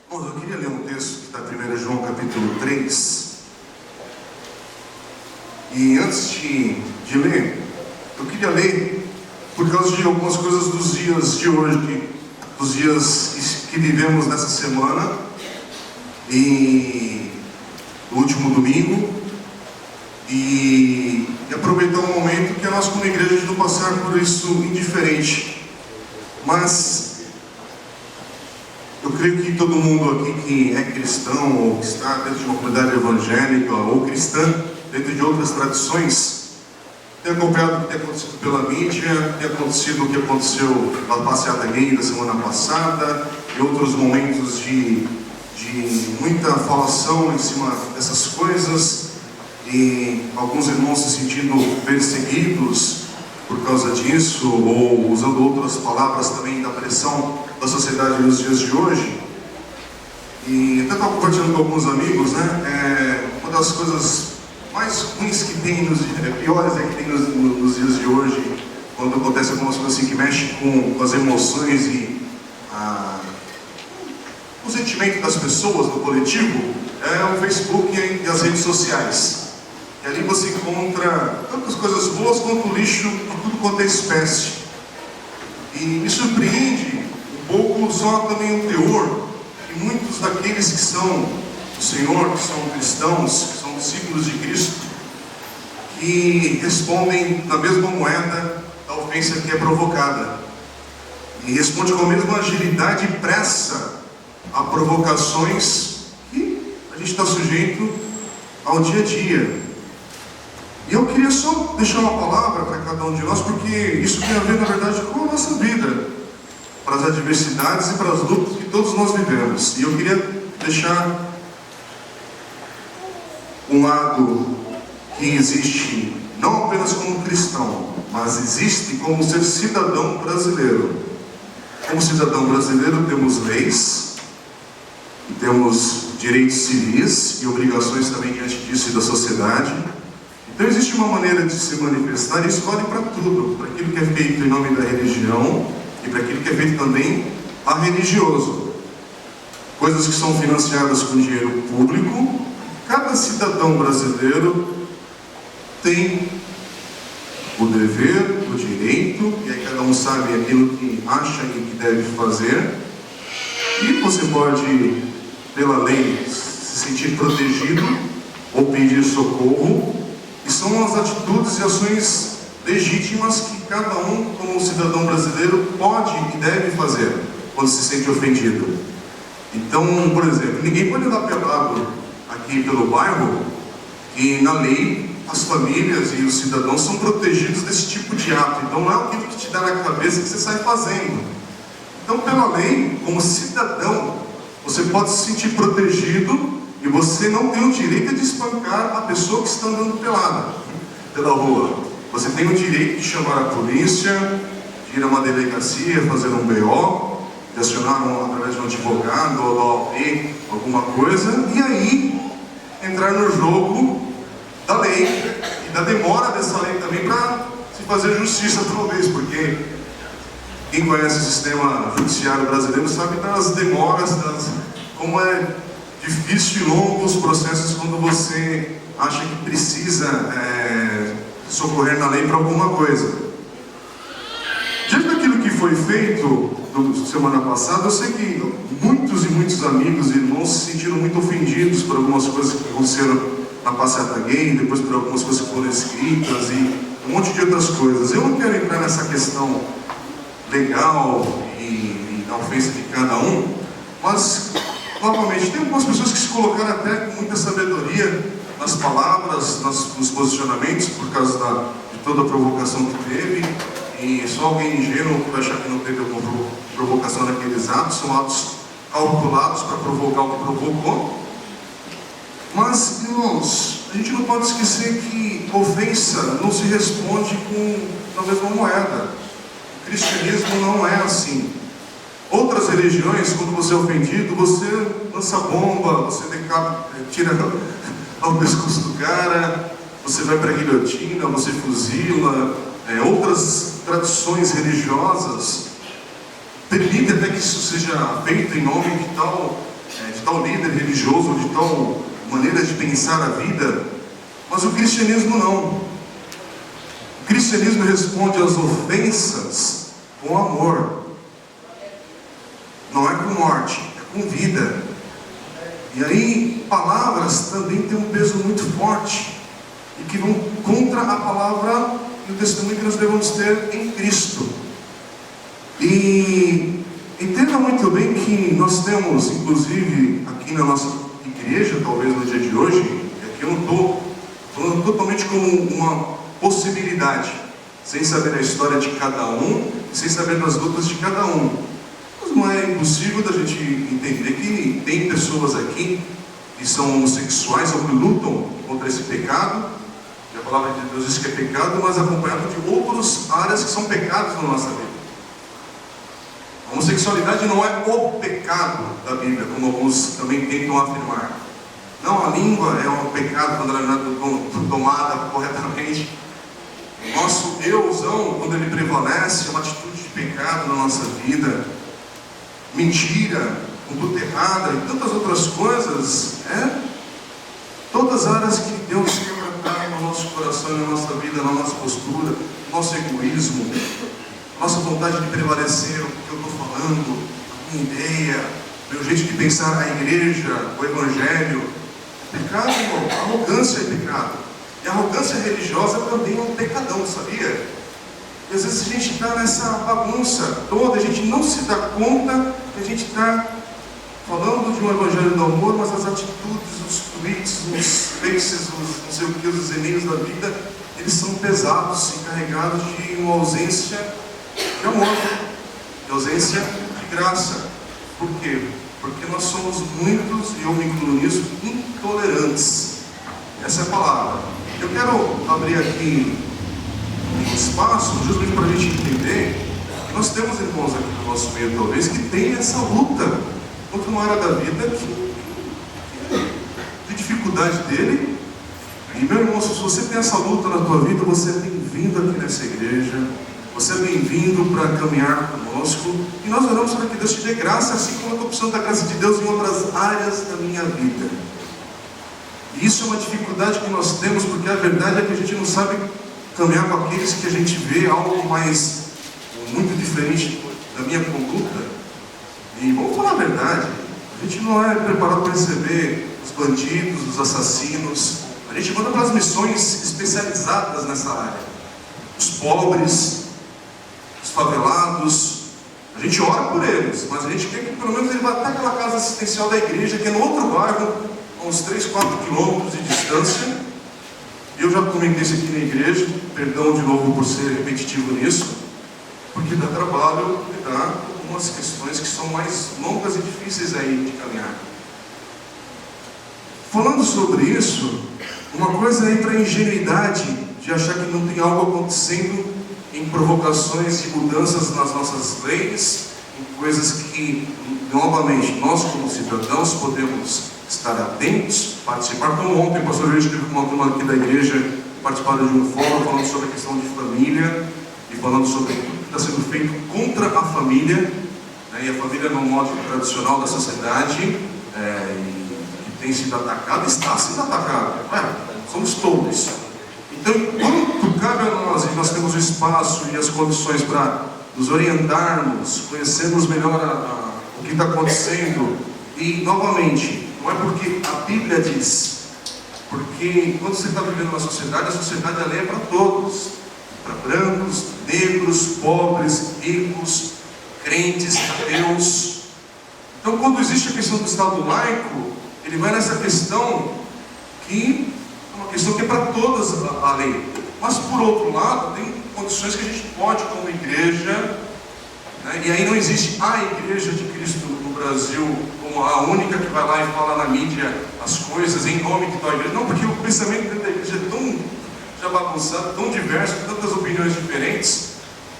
Bom, eu queria ler um texto que está em 1 João capítulo 3. E antes de ler, eu queria ler por causa de algumas coisas dos dias de hoje, dos dias que vivemos nessa semana, e no último domingo, e aproveitar um momento que nós como igreja de não passar por isso indiferente. Mas eu creio que todo mundo aqui que é cristão, ou que está dentro de uma comunidade evangélica, ou cristã, dentro de outras tradições, tem acompanhado o que tem acontecido pela mídia, tem acontecido o que aconteceu na passeata gay da semana passada, e outros momentos de muita falação em cima dessas coisas, e alguns irmãos se sentindo perseguidos por causa disso, ou usando outras palavras também da pressão da sociedade nos dias de hoje. E até estava compartilhando com alguns amigos, né? Uma das coisas mais ruins que tem, piores que tem nos dias de hoje, quando acontece algumas coisas assim que mexem com as emoções e o sentimento das pessoas, do coletivo, é o Facebook e as redes sociais. E ali você encontra tantas coisas boas quanto lixo de tudo quanto é espécie. E me surpreende um pouco só também o teor que muitos daqueles que são do Senhor, que são cristãos, que são discípulos de Cristo, que respondem na mesma moeda da ofensa que é provocada. E responde com a mesma agilidade e pressa a provocações que a gente está sujeito ao dia a dia. E eu queria só deixar uma palavra para cada um de nós, porque isso tem a ver, na verdade, com a nossa vida, para as adversidades e para as lutas que todos nós vivemos. E eu queria deixar um lado que existe não apenas como cristão, mas existe como ser cidadão brasileiro. Como cidadão brasileiro temos leis, temos direitos civis e obrigações também diante disso e da sociedade. Então existe uma maneira de se manifestar, e isso vale para tudo, para aquilo que é feito em nome da religião e para aquilo que é feito também a religioso. Coisas que são financiadas com dinheiro público. Cada cidadão brasileiro tem o dever, o direito, e aí cada um sabe aquilo que acha e que deve fazer. E você pode, pela lei, se sentir protegido ou pedir socorro. E são as atitudes e ações legítimas que cada um, como cidadão brasileiro, pode e deve fazer quando se sente ofendido. Então, por exemplo, ninguém pode andar pelado aqui pelo bairro, e na lei as famílias e os cidadãos são protegidos desse tipo de ato. Então não é aquilo que te dá na cabeça que você sai fazendo. Então, pela lei, como cidadão, você pode se sentir protegido. E você não tem o direito de espancar a pessoa que está andando pelada pela rua. Você tem o direito de chamar a polícia, de ir a uma delegacia, fazer um BO, de acionar através de um advogado ou da OAB, alguma coisa, e aí entrar no jogo da lei e da demora dessa lei também para se fazer justiça, talvez, porque quem conhece o sistema judiciário brasileiro sabe das demoras, como é difícil e longo os processos quando você acha que precisa socorrer na lei para alguma coisa. Diante daquilo que foi feito semana passada, eu sei que muitos e muitos amigos e irmãos se sentiram muito ofendidos por algumas coisas que aconteceram na passeata gay, depois por algumas coisas que foram escritas e um monte de outras coisas. Eu não quero entrar nessa questão legal e da ofensa de cada um, mas novamente, tem algumas pessoas que se colocaram até com muita sabedoria nas palavras, nos posicionamentos, por causa de toda a provocação que teve, e só alguém ingênuo que vai achar que não teve alguma provocação naqueles atos, são atos calculados para provocar o que provocou. Mas, irmãos, a gente não pode esquecer que ofensa não se responde com a mesma moeda. O cristianismo não é assim. Outras religiões, quando você é ofendido, você lança bomba, você tira o pescoço do cara, você vai para a guilhotina, você fuzila, outras tradições religiosas permitem até que isso seja feito em nome de tal líder religioso, de tal maneira de pensar a vida, mas o cristianismo não. O cristianismo responde às ofensas com amor, não é com morte, é com vida. E aí, palavras também têm um peso muito forte e que vão contra a palavra e o testemunho que nós devemos ter em Cristo. E entenda muito bem que nós temos, inclusive aqui na nossa igreja, talvez no dia de hoje, e aqui eu não estou falando totalmente como uma possibilidade, sem saber a história de cada um, sem saber das lutas de cada um. Mas não é impossível da gente entender que tem pessoas aqui que são homossexuais ou que lutam contra esse pecado, e a palavra de Deus diz que é pecado, mas acompanhado de outras áreas que são pecados na nossa vida. A homossexualidade não é o pecado da Bíblia, como alguns também tentam afirmar. Não, a língua é um pecado quando ela não é domada corretamente. O nosso euzão, quando ele prevalece, é uma atitude de pecado na nossa vida. Mentira, conduta errada e tantas outras coisas, todas as áreas que Deus quer tratar no nosso coração, na nossa vida, na nossa postura, no nosso egoísmo, nossa vontade de prevalecer o que eu estou falando, a minha ideia, o meu jeito de pensar a igreja, o evangelho. Pecado, irmão, arrogância é pecado. E a arrogância religiosa também é um pecadão, sabia? E às vezes a gente está nessa bagunça toda, a gente não se dá conta que a gente está falando de um evangelho do amor, mas as atitudes, os tweets, os faces, os não sei o que, os e-mails da vida, eles são pesados e carregados de uma ausência de amor, de ausência de graça. Por quê? Porque nós somos muitos, e eu me incluo nisso, intolerantes. Essa é a palavra. Eu quero abrir aqui um espaço, justamente para a gente entender que nós temos irmãos aqui no nosso meio, talvez, que tem essa luta contra uma área da vida de dificuldade dele. E meu irmão, se você tem essa luta na tua vida, você é bem-vindo aqui nessa igreja. Você é bem-vindo para caminhar conosco. E nós oramos para que Deus te dê graça, assim como eu estou precisando da graça de Deus em outras áreas da minha vida. E isso é uma dificuldade que nós temos, porque a verdade é que a gente não sabe caminhar com aqueles que a gente vê algo mais, muito diferente da minha conduta. E vamos falar a verdade, a gente não é preparado para receber os bandidos, os assassinos. A gente manda para as missões especializadas nessa área. Os pobres, os favelados, a gente ora por eles, mas a gente quer que pelo menos ele vá até aquela casa assistencial da igreja, que é no outro bairro, a uns 3, 4 quilômetros de distância. Eu já comentei isso aqui na igreja, perdão de novo por ser repetitivo nisso, porque dá trabalho lidar com algumas questões que são mais longas e difíceis aí de caminhar. Falando sobre isso, uma coisa é ir para a ingenuidade de achar que não tem algo acontecendo em provocações e mudanças nas nossas leis, em coisas que, novamente, nós como cidadãos podemos estar atentos, participar. Como ontem o pastor Luiz teve uma turma aqui da igreja, participaram de um fórum falando sobre a questão de família e falando sobre tudo que está sendo feito contra a família, né, e a família no modo tradicional da sociedade, que tem sido atacada, está sendo atacada. Somos todos. Então, quando cabe a nós, e nós temos o espaço e as condições para nos orientarmos, conhecermos melhor o que está acontecendo, e novamente, não é porque a Bíblia diz, porque quando você está vivendo na sociedade, a sociedade ela é para todos, para brancos, negros, pobres, ricos, crentes, ateus. Então, quando existe a questão do Estado laico, ele vai nessa questão que é uma questão que é para todas a lei. Mas, por outro lado, tem condições que a gente pode, como igreja, né? E aí não existe a Igreja de Cristo no Brasil como a única que vai lá e fala na mídia as coisas em nome de tal igreja. Não, porque o pensamento dentro da igreja é tão já bagunçado, tão diverso, com tantas opiniões diferentes.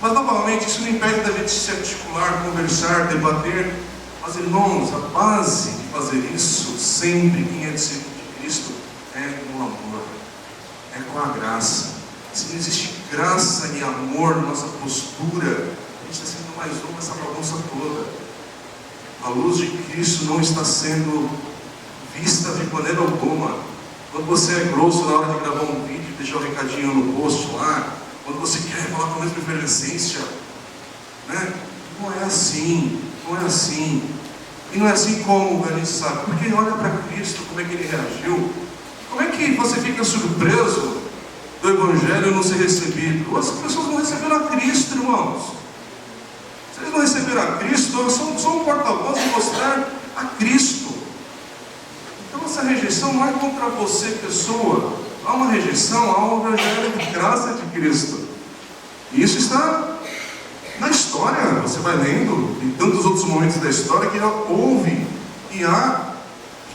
Mas, novamente, isso não impede da gente se articular, conversar, debater. Mas, irmãos, a base de fazer isso, sempre, quem é discípulo de Cristo, é no amor, é com a graça. se não existe graça e amor na nossa postura, a gente está sendo mais um nessa bagunça toda. A luz de Cristo não está sendo vista de maneira alguma. Quando você é grosso na hora de gravar um vídeo, deixar um recadinho no post lá, quando você quer falar com a mesma efervescência, né? Não é assim, não é assim. E não é assim como a gente sabe, porque olha para Cristo, como é que ele reagiu. Como é que você fica surpreso do Evangelho não ser recebido? As pessoas não receberam a Cristo, irmãos. Se eles não receberam a Cristo, eu sou um porta-voz de mostrar a Cristo. Então essa rejeição não é contra você, pessoa. Há uma rejeição ao Evangelho de graça de Cristo. E isso está na história. Você vai lendo em tantos outros momentos da história que houve e há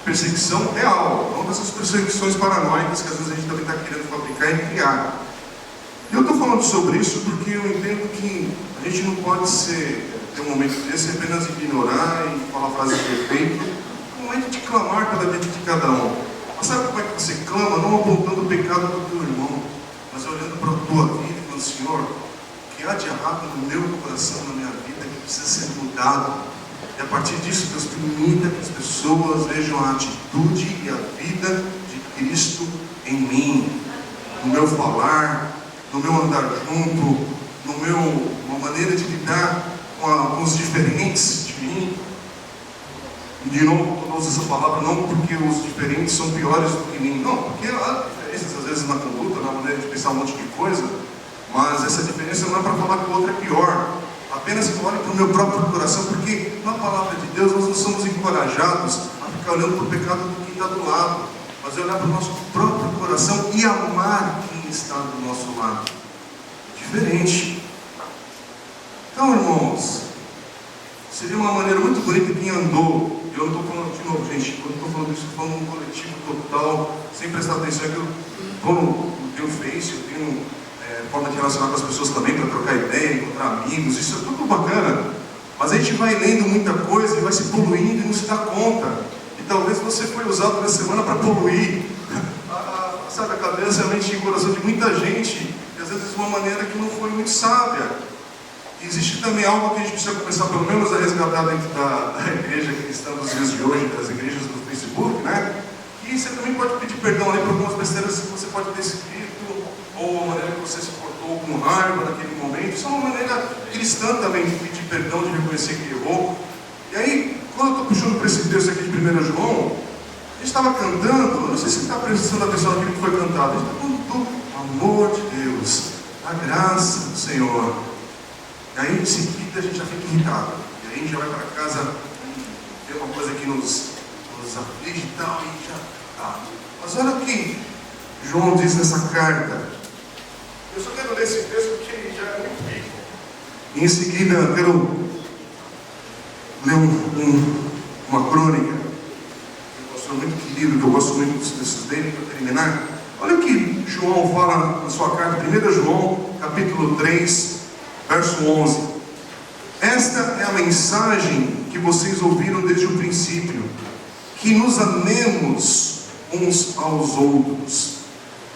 perseguição real, não dessas perseguições paranoicas que às vezes a gente também está querendo fabricar e criar. E eu estou falando sobre isso porque eu entendo que a gente não pode ter um momento desse apenas ignorar e falar frases de efeito. É um momento de clamar pela vida de cada um. Mas sabe como é que você clama? Não apontando o pecado do teu irmão, mas olhando para a tua vida e falando: Senhor, o que há de errado no meu coração, na minha vida, que precisa ser mudado? E a partir disso, Deus permita que as pessoas vejam a atitude e a vida de Cristo em mim, no meu falar, no meu andar junto, uma maneira de lidar com os diferentes de mim. E de novo, eu uso essa palavra não porque os diferentes são piores do que mim, não, porque há diferenças às vezes na conduta, na maneira de pensar um monte de coisa, mas essa diferença não é para falar que o outro é pior. Apenas que eu olhe para o meu próprio coração, porque na palavra de Deus nós não somos encorajados a ficar olhando para o pecado de quem está do lado, mas é olhar para o nosso próprio coração e amar quem está do nosso lado. Diferente. Então, irmãos, seria uma maneira muito bonita quem andou. Eu não estou falando de novo, gente, quando estou falando isso, estou falando num coletivo total, sem prestar atenção, é que eu tenho Face, eu tenho forma de relacionar com as pessoas também, para trocar ideia, encontrar amigos, isso é tudo bacana. Mas a gente vai lendo muita coisa e vai se poluindo e não se dá conta. E talvez você foi usado nessa semana para poluir a cabeça, a mente e o coração de muita gente, e às vezes de uma maneira que não foi muito sábia. E existe também algo que a gente precisa começar pelo menos a resgatar dentro da igreja cristã dos dias de hoje, das igrejas do Facebook, né? E você também pode pedir perdão ali por algumas besteiras que você pode ter escrito, ou a maneira que você se portou com raiva naquele momento. Isso é uma maneira cristã também de pedir perdão, de reconhecer que errou. E aí, quando eu estou puxando para esse texto aqui de 1 João, a gente estava cantando, eu não sei se você está prestando atenção naquilo que foi cantado, a gente está falando do amor de Deus, da graça do Senhor. E aí, em seguida, a gente já fica irritado. E aí, a gente já vai para casa e tem uma coisa que nos aflige e tal, e já tá. Mas olha o que João diz nessa carta. Eu só quero ler esse texto porque ele já é muito rico. E em seguida, eu quero ler uma crônica de um pastor muito querido, que eu gosto muito dos textos dele, para terminar. Olha o que João fala na sua carta, 1 João, capítulo 3, verso 11. Esta é a mensagem que vocês ouviram desde o princípio, que nos amemos uns aos outros.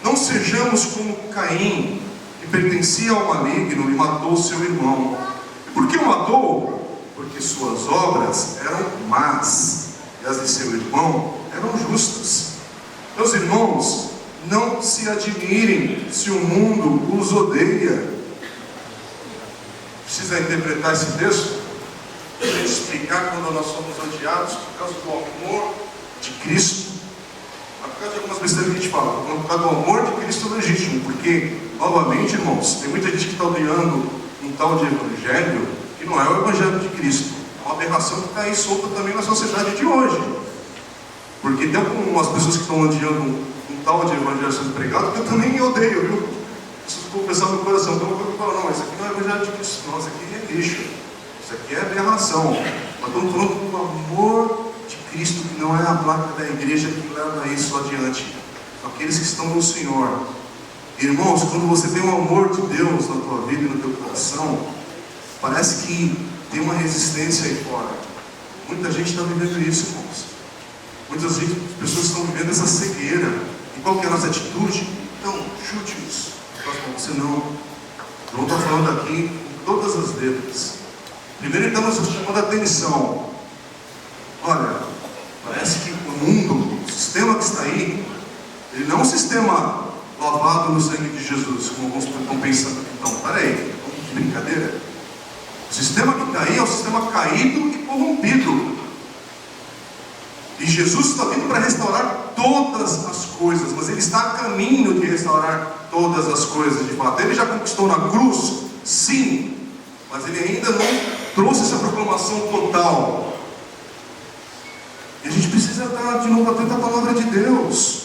Não sejamos como Caim, que pertencia ao maligno e matou seu irmão. E por que o matou? Porque suas obras eram más, e as de seu irmão eram justas. Meus irmãos, não se admirem se o mundo os odeia. Precisa interpretar esse texto para a gente explicar quando nós somos odiados por causa do amor de Cristo. Por causa de algumas besteiras que a gente fala, por causa do amor de Cristo legítimo, porque, novamente, irmãos, tem muita gente que está odiando um tal de evangelho que não é o evangelho de Cristo. É uma aberração que está aí solta também na sociedade de hoje. Porque tem algumas pessoas que estão odiando um tal de evangelho sendo pregado que eu também odeio, viu? Preciso confessar no coração. Então eu falo, não, isso aqui não é o evangelho de Cristo, não, isso aqui é lixo. Isso aqui é aberração. Nós estamos falando do amor de Cristo, que não é a placa da igreja que leva isso adiante. Aqueles que estão no Senhor. Irmãos, quando você tem o amor de Deus na tua vida e no teu coração, parece que tem uma resistência aí fora. Muita gente está vivendo isso, irmãos. Muitas pessoas estão vivendo essa cegueira. E qual que é a nossa atitude? Então, chute-os. Você não. João está falando aqui com todas as letras. Primeiro ele está nos chamando a atenção. Olha, parece que o mundo, o sistema que está aí, ele não é um sistema lavado no sangue de Jesus, como alguns estão pensando aqui. Então, peraí, que brincadeira. O sistema que está aí é um sistema caído e corrompido. E Jesus está vindo para restaurar todas as coisas, mas Ele está a caminho de restaurar todas as coisas de fato. Ele já conquistou na cruz, sim, mas Ele ainda não trouxe essa proclamação total. E a gente precisa estar de novo atento à palavra de Deus.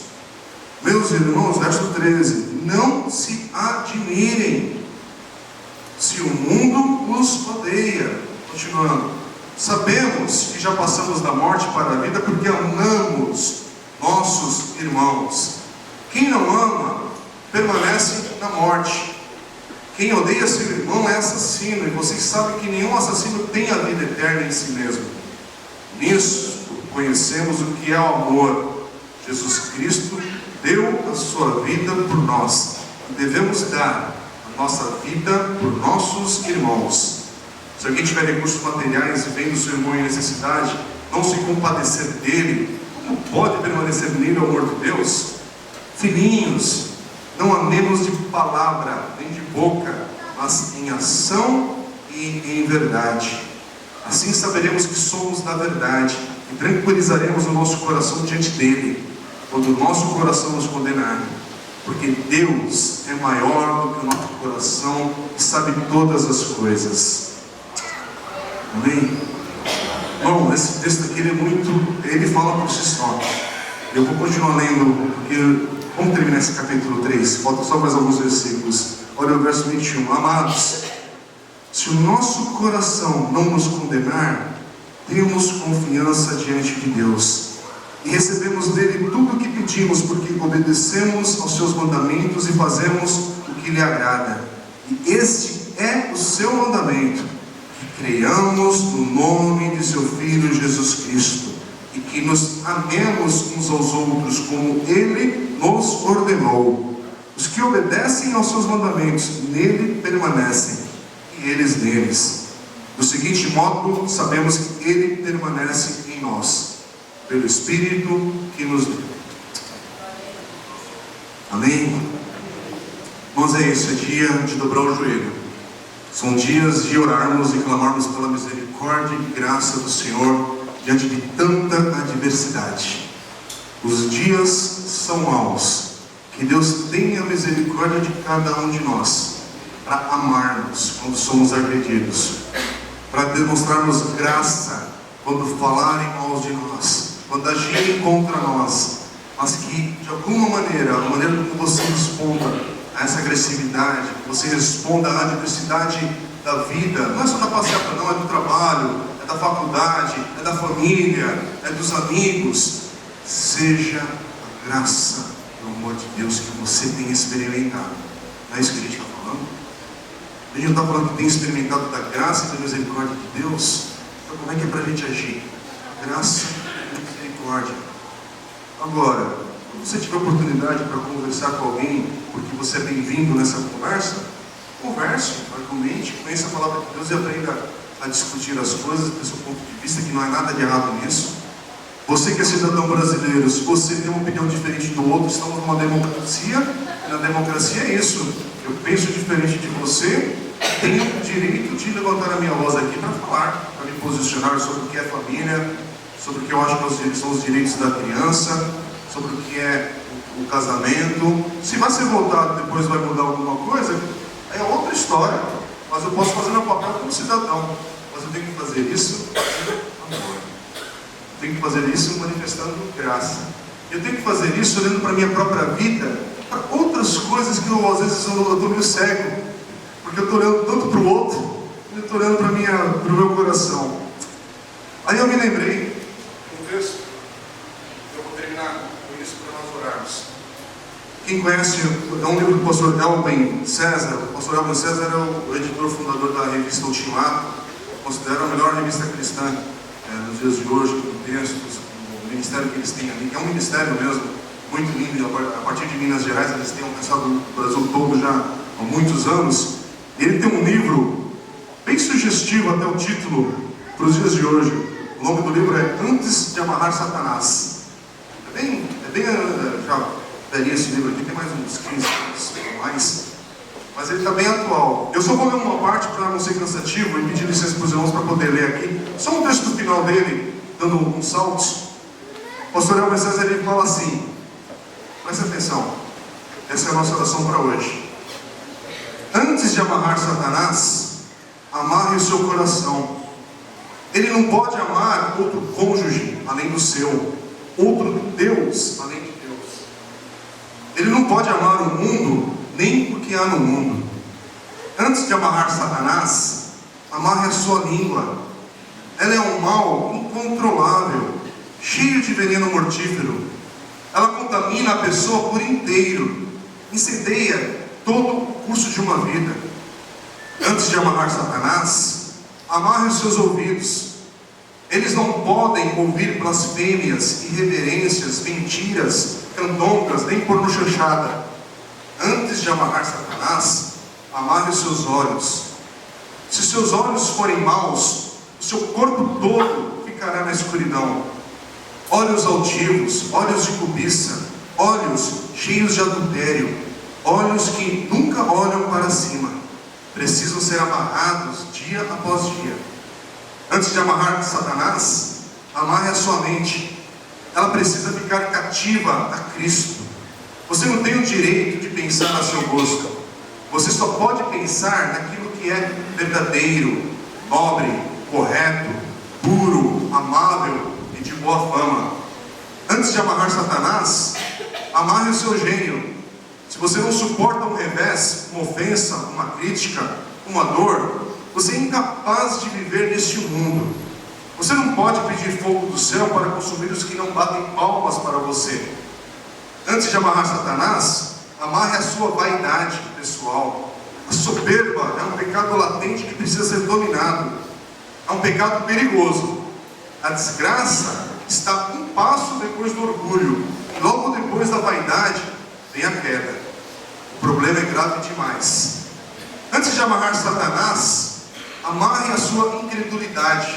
Meus irmãos, verso 13: não se admirem se o mundo os odeia. Continuando: sabemos que já passamos da morte para a vida porque amamos nossos irmãos. Quem não ama permanece na morte. Quem odeia seu irmão é assassino, e vocês sabem que nenhum assassino tem a vida eterna em si mesmo. Nisso conhecemos o que é o amor. Jesus Cristo deu a sua vida por nós, e devemos dar a nossa vida por nossos irmãos. Se alguém tiver recursos materiais e vendo seu irmão em necessidade, não se compadecer dele, como pode permanecer nele o amor de Deus? Filhinhos, não amemos de palavra, nem de boca, mas em ação e em verdade. Assim saberemos que somos da verdade e tranquilizaremos o nosso coração diante dele, quando o nosso coração nos condenar. Porque Deus é maior do que o nosso coração e sabe todas as coisas. Amém? Bom, esse texto aqui ele fala por si só. Eu vou continuar lendo, porque vamos terminar esse capítulo 3. Falta só mais alguns versículos. Olha o verso 21. Amados, se o nosso coração não nos condenar, temos confiança diante de Deus, e recebemos dele tudo o que pedimos, porque obedecemos aos seus mandamentos e fazemos o que lhe agrada. E este é o seu mandamento: que creiamos no nome de seu Filho Jesus Cristo, e que nos amemos uns aos outros como Ele nos ordenou. Os que obedecem aos seus mandamentos nele permanecem, e eles neles. Do seguinte modo, sabemos que Ele permanece em nós, pelo Espírito que nos deu. Amém? Irmãos, é isso, é dia de dobrar o joelho. São dias de orarmos e clamarmos pela misericórdia e graça do Senhor diante de tanta adversidade. Os dias são maus. Que Deus tenha misericórdia de cada um de nós, para amarmos quando somos agredidos, para demonstrarmos graça quando falarem mal de nós, quando agirem contra nós, mas que de alguma maneira, a maneira como você responda a essa agressividade, você responda à adversidade da vida, não é só da passeata não, é do trabalho, é da faculdade, é da família, é dos amigos, seja a graça e o amor de Deus que você tem experimentado. Não é isso que a gente está falando? A gente não está falando que tem experimentado da graça e da misericórdia de Deus. Então como é que é para a gente agir? Graça e misericórdia. Agora, quando você tiver oportunidade para conversar com alguém, porque você é bem-vindo nessa conversa, converse, argumente, conheça a palavra de Deus e aprenda a discutir as coisas do seu ponto de vista, que não há nada de errado nisso. Você que é cidadão brasileiro, se você tem uma opinião diferente do outro, estamos numa democracia, e na democracia é isso. Eu penso diferente de você, tenho o direito de levantar a minha voz aqui para falar, para me posicionar sobre o que é família, sobre o que eu acho que são os direitos da criança, sobre o que é o casamento. Se vai ser votado depois vai mudar alguma coisa, é outra história. Mas eu posso fazer meu papel como cidadão. Mas eu tenho que fazer isso com amor. Eu tenho que fazer isso manifestando graça. Eu tenho que fazer isso olhando para a minha própria vida, para outras coisas que eu às vezes eu estou meio cego, porque eu estou olhando tanto para o outro, e eu estou olhando para o meu coração. Aí eu me lembrei um texto, eu vou terminar com isso para nós orarmos. Quem conhece, é um livro do pastor Elben César. O pastor Elben César é o editor fundador da revista Ultimato, considera a melhor revista cristã nos dias de hoje, com textos, o ministério que eles têm ali, que é um ministério mesmo, muito lindo. A partir de Minas Gerais eles têm alcançado o Brasil todo já há muitos anos. Ele tem um livro bem sugestivo, até o título, para os dias de hoje. O nome do livro é Antes de Amarrar Satanás. Já daria esse livro aqui, tem mais uns 15 anos ou mais, mas ele está bem atual. Eu só vou ler uma parte para não ser cansativo e pedir licença para os irmãos para poder ler aqui. Só um texto final dele, dando uns saltos. O pastor Elmer César, ele fala assim, presta atenção, essa é a nossa oração para hoje. Antes de amarrar Satanás, amarre o seu coração. Ele não pode amar outro cônjuge além do seu, outro Deus além de Deus. Ele não pode amar o mundo nem o que há no mundo. Antes de amarrar Satanás, amarre a sua língua. Ela é um mal incontrolável, cheio de veneno mortífero. Ela contamina a pessoa por inteiro, incendeia todo o curso de uma vida. Antes de amarrar Satanás, amarre os seus ouvidos. Eles não podem ouvir blasfêmias, irreverências, mentiras, candongas, nem pornochanchada. Antes de amarrar Satanás, amarre os seus olhos. Se seus olhos forem maus, o seu corpo todo ficará na escuridão. Olhos altivos, olhos de cobiça, olhos cheios de adultério, olhos que nunca olham para cima, precisam ser amarrados dia após dia. Antes de amarrar Satanás, amarre a sua mente. Ela precisa ficar cativa a Cristo. Você não tem o direito de pensar a seu gosto. Você só pode pensar naquilo que é verdadeiro, nobre, correto, puro, amável e de boa fama. Antes de amarrar Satanás, amarre o seu gênio. Se você não suporta um revés, uma ofensa, uma crítica, uma dor, você é incapaz de viver neste mundo. Você não pode pedir fogo do céu para consumir os que não batem palmas para você. Antes de amarrar Satanás, amarre a sua vaidade pessoal. A soberba é um pecado latente que precisa ser dominado. É um pecado perigoso. A desgraça está um passo depois do orgulho. E logo depois da vaidade, vem a queda. O problema é grave demais. Antes de amarrar Satanás, amarre a sua incredulidade.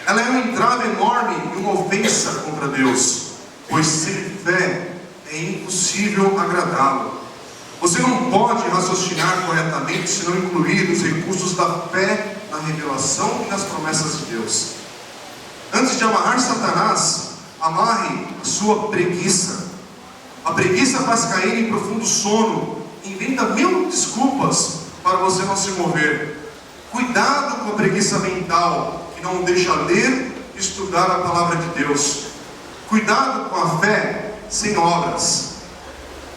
Ela é um entrave enorme e uma ofensa contra Deus, pois sem fé é impossível agradá-lo. Você não pode raciocinar corretamente se não incluir os recursos da fé na revelação e nas promessas de Deus. Antes de amarrar Satanás, amarre a sua preguiça. A preguiça faz cair em profundo sono, inventa 1000 desculpas para você não se mover. Cuidado com a preguiça mental, que não deixa ler e estudar a palavra de Deus. Cuidado com a fé sem obras.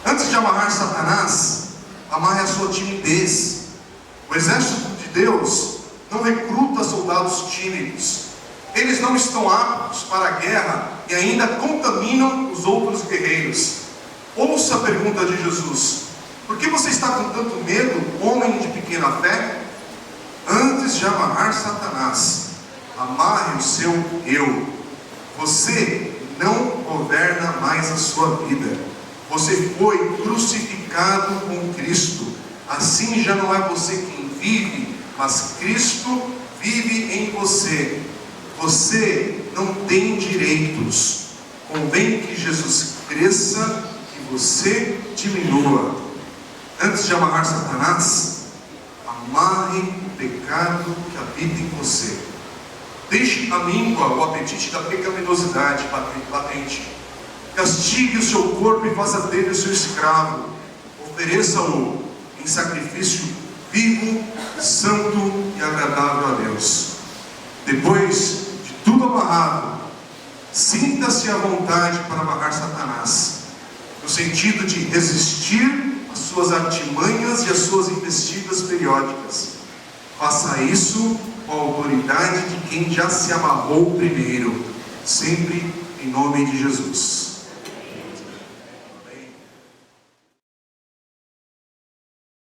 Antes de amarrar Satanás, amarre a sua timidez. O exército de Deus não recruta soldados tímidos. Eles não estão aptos para a guerra e ainda contaminam os outros guerreiros. Ouça a pergunta de Jesus: por que você está com tanto medo, homem de pequena fé? Antes de amarrar Satanás, amarre o seu eu. Você não governa mais a sua vida. Você foi crucificado com Cristo. Assim já não é você quem vive, mas Cristo vive em você. Você não tem direitos. Convém que Jesus cresça e você diminua. Antes de amarrar Satanás, amarre o pecado que habita em você. Deixe a míngua, o apetite da pecaminosidade latente. Castigue o seu corpo e faça dele o seu escravo. Ofereça-o em sacrifício vivo, santo e agradável a Deus. Depois de tudo amarrado, sinta-se à vontade para amarrar Satanás, no sentido de resistir às suas artimanhas e às suas investidas periódicas. Faça isso com a autoridade de quem já se amarrou primeiro, sempre em nome de Jesus.